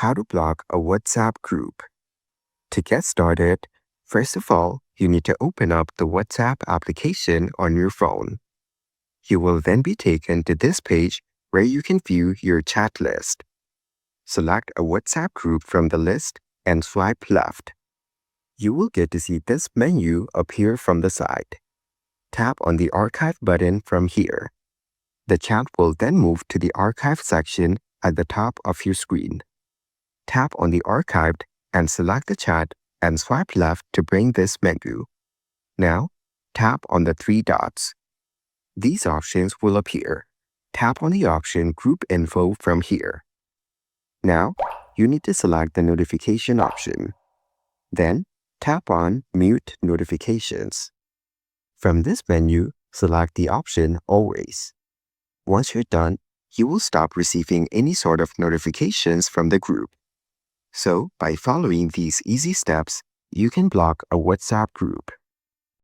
How to block a WhatsApp group. To get started, first of all, you need to open up the WhatsApp application on your phone. You will then be taken to this page where you can view your chat list. Select a WhatsApp group from the list and swipe left. You will get to see this menu appear from the side. Tap on the Archive button from here. The chat will then move to the Archive section at the top of your screen. Tap on the Archived and select the chat and swipe left to bring this menu. Now, tap on the three dots. These options will appear. Tap on the option Group Info from here. Now, you need to select the notification option. Then, tap on Mute Notifications. From this menu, select the option Always. Once you're done, you will stop receiving any sort of notifications from the group. So, by following these easy steps, you can block a WhatsApp group.